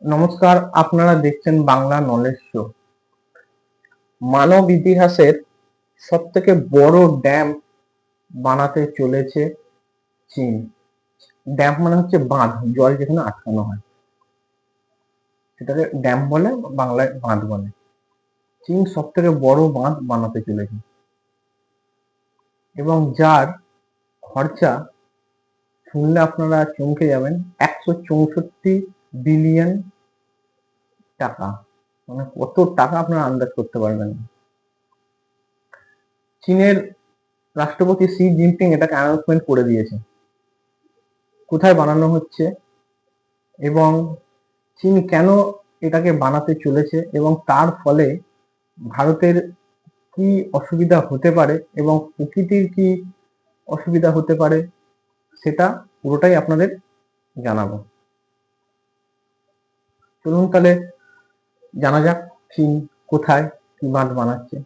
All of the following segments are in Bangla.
নমস্কার, আপনারা দেখছেন বাংলা নলেজ শো। মানব ইতিহাসের সব থেকে বড় ড্যাম বানাতে চলেছে চীন। ড্যাম মানে হচ্ছে বাঁধ, জল যেখানে আটকানো হয় সেটাকে ড্যাম বলে, বাংলায় বাঁধ বলে। চীন সব থেকে বড় বাঁধ বানাতে চলেছে এবং যার খরচা শুনলে আপনারা চমকে যাবেন। 164 বিলিয়ন টাকা। মানে কত টাকা আপনারা আন্দাজ করতে পারবেন না। চীনের রাষ্ট্রপতি শি জিনপিং এটাকে অ্যানাউন্সমেন্ট করে দিয়েছে কোথায় বানানো হচ্ছে এবং চীন কেন এটাকে বানাতে চলেছে এবং তার ফলে ভারতের কি অসুবিধা হতে পারে এবং প্রকৃতির কি অসুবিধা হতে পারে সেটা পুরোটাই আপনাদের জানাবো। চলুন তাহলে জানা যাক চীন কোথায় কি বাঁধ বানাচ্ছে।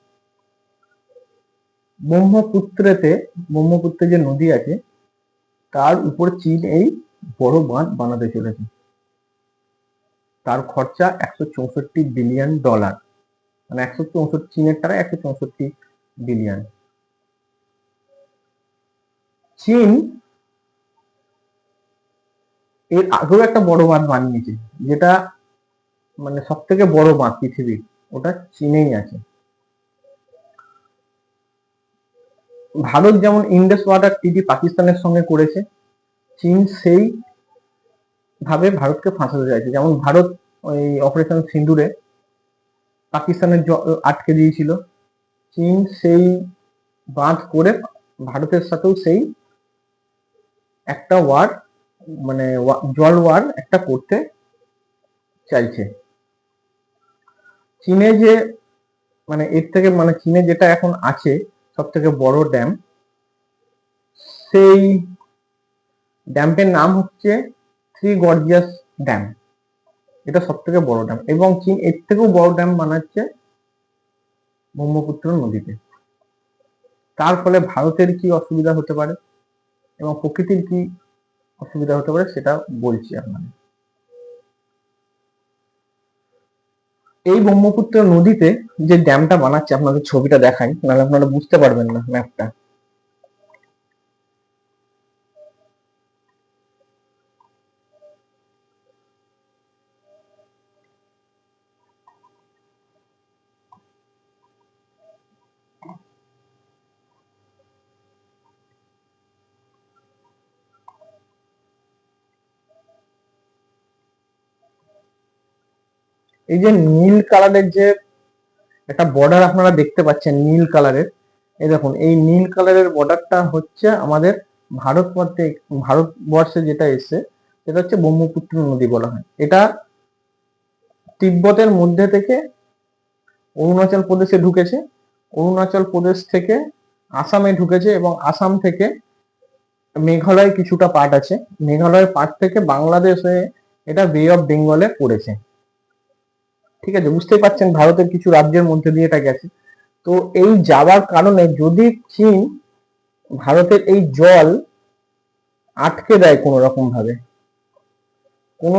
ব্রহ্মপুত্রে যে নদী আছে তার উপর চীন এই বড় বাঁধ বানাতে চলেছে। তার খরচা $164 বিলিয়ন, মানে 164 চীনের টাকায় 164 বিলিয়ন। চীন এর আগেও একটা বড় বাঁধ বানিয়েছে, যেটা মানে সব থেকে বড় বাঁধ পৃথিবীর, ওটা চীনেই আছে। ভারত যেমন ইন্ডাস ওয়াটার ট্রিটি পাকিস্তানের সঙ্গে করেছে, চীন সেই ভাবে ভারতকে ফাঁসাতে চাইছে। যেমন ভারত ওই অপারেশন সিন্দুরে পাকিস্তানের জল আটকে দিয়েছিল, চীন সেই বাঁধ করে ভারতের সাথেও সেই একটা ওয়ার, মানে জল ওয়ার একটা করতে চাইছে। চীনে যে মানে এর থেকে মানে চীনে যেটা এখন আছে সব থেকে বড় ড্যাম, সেই ড্যামের নাম হচ্ছে থ্রি গর্জিয়াস ড্যাম। এটা সব থেকে বড় ড্যাম এবং চীন এর থেকেও বড় ড্যাম বানাচ্ছে ব্রহ্মপুত্র নদীতে। তার ফলে ভারতের কি অসুবিধা হতে পারে এবং প্রকৃতির কি অসুবিধা হতে পারে সেটা বলছি আপনাদের। এই ব্রহ্মপুত্র নদীতে যে ড্যামটা বানাচ্ছে, আপনাদের ছবিটা দেখাই, নাহলে আপনারা বুঝতে পারবেন না ম্যাপটা। এই যে নীল কালারের যে একটা বর্ডার আপনারা দেখতে পাচ্ছেন, নীল কালারের, এই দেখুন, এই নীল কালারের বর্ডারটা হচ্ছে আমাদের ভারতবর্ষে যেটা এসছে সেটা হচ্ছে ব্রহ্মপুত্র নদী বলা হয়। এটা তিব্বতের মধ্যে থেকে অরুণাচল প্রদেশে ঢুকেছে, অরুণাচল প্রদেশ থেকে আসামে ঢুকেছে এবং আসাম থেকে মেঘালয় কিছুটা পার্ট আছে, মেঘালয়ের পার্ট থেকে বাংলাদেশে এটা বে অফ বেঙ্গলে পড়েছে। ঠিক আছে, বুঝতেই পারছেন ভারতের কিছু রাজ্যের মধ্যে দিয়ে এটা গেছে। তো এই যাওয়ার কারণে যদি চীন ভারতের এই জল আটকে দেয় কোনো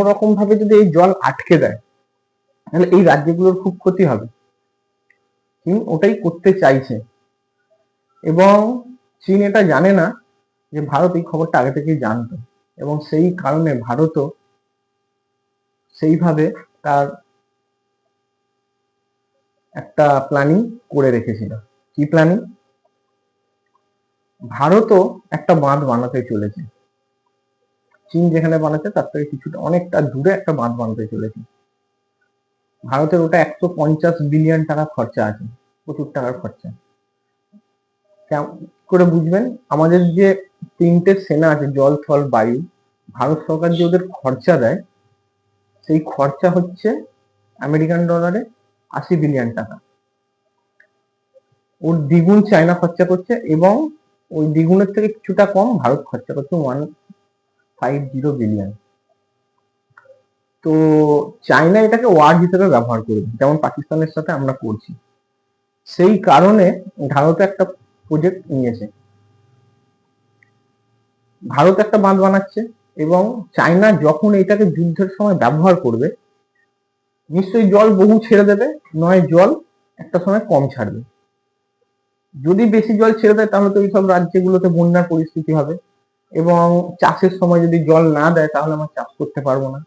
রকম ভাবে যদি এই জল আটকে দেয়, তাহলে এই রাজ্যগুলোর খুব ক্ষতি হবে। চীন ওটাই করতে চাইছে এবং চীন এটা জানে না যে ভারত এই খবরটা আগে থেকেই জানতো এবং সেই কারণে ভারতও সেইভাবে তার একটা প্ল্যানিং করে রেখেছিল। কি প্ল্যানিং? ভারতও একটা বাঁধ বানাতে চলেছে, চীন যেখানে বানাচ্ছে তার থেকে কিছুটা অনেকটা দূরে একটা বাঁধ বানাতে চলেছে। ভারতের ওটা 150 বিলিয়ন টাকা খরচা আছে, প্রচুর টাকার খরচা। করে বুঝবেন? আমাদের যে তিনটে সেনা আছে, জল থল বায়ু, ভারত সরকার যে ওদের খরচা দেয় সেই খরচা হচ্ছে আমেরিকান ডলারে 80 বিলিয়ন টাকা। ওর দ্বিগুণ চায়না খরচা করছে এবং ওই দ্বিগুণের থেকে কিছুটা কম ভারত খরচা করছে, 150 বিলিয়ন। তো চায়না এটাকে ওয়ার হিসেবে ব্যবহার করবে, যেমন পাকিস্তানের সাথে আমরা করছি। সেই কারণে ভারত একটা প্রজেক্ট নিয়েছে, ভারত একটা বাঁধ বানাচ্ছে এবং চায়না যখন এটাকে যুদ্ধের সময় ব্যবহার করবে নিশ্চয়ই জল বহু ছেড়ে দেবে, নয় জল একটা সময় কম ছাড়বে। যদি বেশি জল ছেড়ে দেয় তাহলে তো এইসব রাজ্যগুলোতে বন্যার পরিস্থিতি হবে, এবং চাষের সময় যদি জল না দেয় তাহলে আমরা চাষ করতে পারবো না।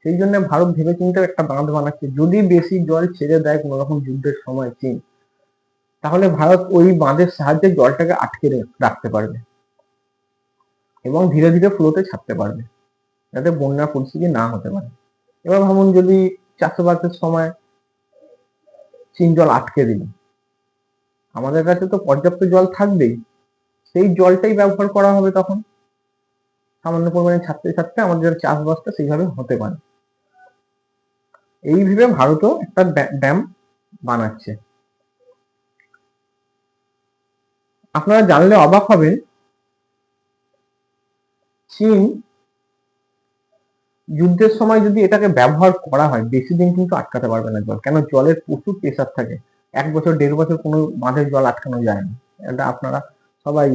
সেই জন্য ভারত ভেবেচিন্তে একটা বাঁধ বানাচ্ছে। যদি বেশি জল ছেড়ে দেয় কোনো রকম যুদ্ধের সময় চীন, তাহলে ভারত ওই বাঁধের সাহায্যে জলটাকে আটকে রাখতে পারবে এবং ধীরে ধীরে ফ্লোতে ছাড়তে পারবে, যাতে বন্যার পরিস্থিতি না হতে পারে। এবার ভাবুন, যদি চাষবাসের সময় চীন জল আটকে দিল, আমাদের কাছে তো পর্যাপ্ত জল থাকবেই, সেই জলটাই ব্যবহার করা হবে তখন সামান্য পরিমাণে ছাড়তে ছাড়তে আমাদের চাষবাসটা সেইভাবে হতে পারে। এই ভেবে ভারতও একটা ড্যাম বানাচ্ছে। আপনারা জানলে অবাক হবেন, চীন যুদ্ধের সময় যদি এটাকে ব্যবহার করা হয় বেশি দিন কিন্তু আটকাতে পারবে না জল, কেন জলের প্রচুর প্রেসার থাকে। 1 বছর 1.5 বছর কোনো বাঁধের জল আটকানো যায় না, এটা আপনারা সবাই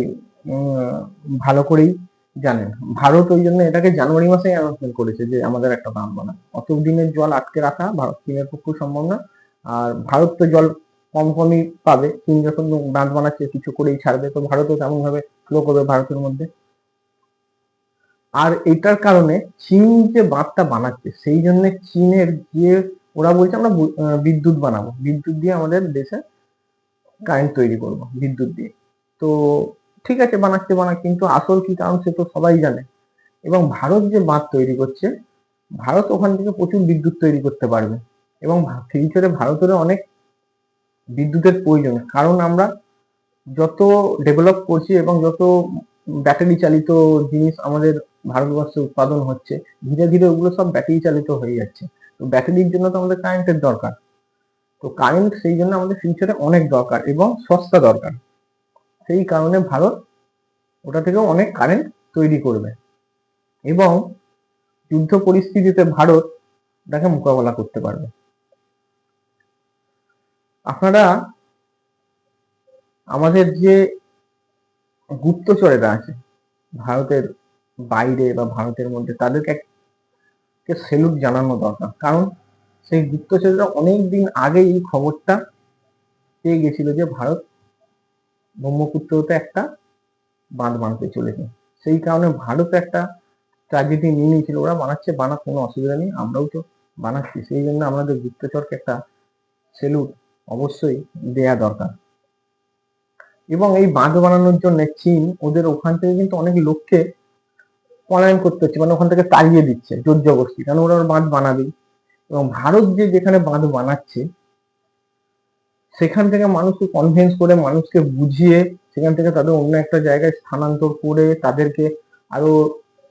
ভালো করেই জানেন। ভারত ওই জন্য এটাকে জানুয়ারি মাসেই অ্যানাউন্সমেন্ট করেছে যে আমাদের একটা বাঁধ বানাবে। অত দিনের জল আটকে রাখা ভারত চীনের পক্ষে সম্ভব না। আর ভারত তো জল কম কমই পাবে, চীন যখন বাঁধ বানাচ্ছে কিছু করেই ছাড়বে, তো ভারতও তেমন ভাবে ফ্লো করবে ভারতের মধ্যে। আর এটার কারণে চীন যে বাঁধটা বানাচ্ছে সেই জন্য চীনের যে ওরা বলছে আমরা বিদ্যুৎ বানাবো, বিদ্যুৎ দিয়ে আমাদের দেশে কারেন্ট তৈরি করব বিদ্যুৎ দিয়ে। তো ঠিক আছে, বানাচ্ছে বানাক, কিন্তু আসল কি কারণ সে তো সবাই জানে। এবং ভারত যে বাঁধ তৈরি করছে, ভারত ওখান থেকে প্রচুর বিদ্যুৎ তৈরি করতে পারবে, এবং ফিউচারে ভারতেরও অনেক বিদ্যুতের প্রয়োজন, কারণ আমরা যত ডেভেলপ করছি এবং যত ব্যাটারি চালিত জিনিস আমাদের ভারতবর্ষে উৎপাদন হচ্ছে, ধীরে ধীরে ওগুলো সব ব্যাটারি চালিত হয়ে যাচ্ছে। তো ব্যাটারির জন্য তো আমাদের কারেন্টের দরকার, তো কারেন্ট সেই জন্য আমাদের ফিউচারে অনেক দরকার এবং সস্তা দরকার। সেই কারণে ভারত ওটা থেকেও অনেক কারেন্ট তৈরি করবে, এবং যুদ্ধ পরিস্থিতিতে ভারত ওটাকে মোকাবেলা করতে পারবে। আপনারা আমাদের যে গুপ্তচরেরা আছে ভারতের বাইরে বা ভারতের মধ্যে, তাদেরকে সেলুট জানানো দরকার, কারণ সেই গুপ্তচরেরা অনেকদিন আগে এই খবরটা পেয়ে গেছিল যে ভারত ব্রহ্মপুত্রতে একটা বাঁধ বানাতে চলেছে। সেই কারণে ভারত একটা ট্র্যাজেডি নিয়ে নিয়েছিল, ওরা বানাচ্ছে বানাক, কোনো অসুবিধা নেই, আমরাও তো বানাচ্ছি। সেই জন্য আমাদের গুপ্তচরকে একটা সেলুট অবশ্যই দেয়া দরকার। এবং এই বাঁধ বানানোর জন্য চীন ওদের ওখান থেকে কিন্তু অনেক লোককে পলায়ন করতে হচ্ছে, মানে ওখান থেকে তাড়িয়ে দিচ্ছে জোর জবরদস্তি, কারণ ওরা বাঁধ বানাবেই। এবং ভারত যে যেখানে বাঁধ বানাচ্ছে সেখান থেকে মানুষকে কনভিন্স করে, মানুষকে বুঝিয়ে সেখান থেকে তাদের অন্য একটা জায়গায় স্থানান্তর করে, তাদেরকে আরো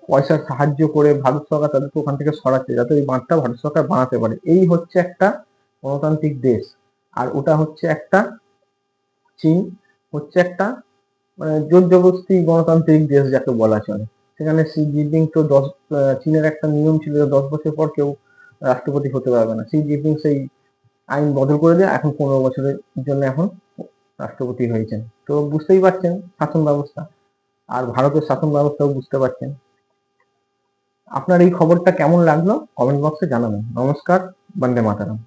পয়সার সাহায্য করে ভারত সরকার তাদেরকে ওখান থেকে সরাচ্ছে, যাতে ওই বাঁধটা ভারত সরকার বানাতে পারে। এই হচ্ছে একটা গণতান্ত্রিক দেশ, আর ওটা হচ্ছে একটা চীন হচ্ছে একটা মানে জোর জবরদস্তি গণতান্ত্রিক দেশ যাকে বলা চলে। সেখানে শি জিনপিং তো চীনের একটা নিয়ম ছিল যে 10 বছর পর কেউ রাষ্ট্রপতি হতে পারবে না। শি জিনপিং সেই আইন বদল করে দিয়ে এখন 15 বছরের জন্য এখন রাষ্ট্রপতি হয়েছেন। তো বুঝতেই পারছেন শাসন ব্যবস্থা, আর ভারতের শাসন ব্যবস্থাও বুঝতে পারছেন। আপনার এই খবরটা কেমন লাগলো কমেন্ট বক্সে জানাবেন। নমস্কার, বন্দে মাতরম।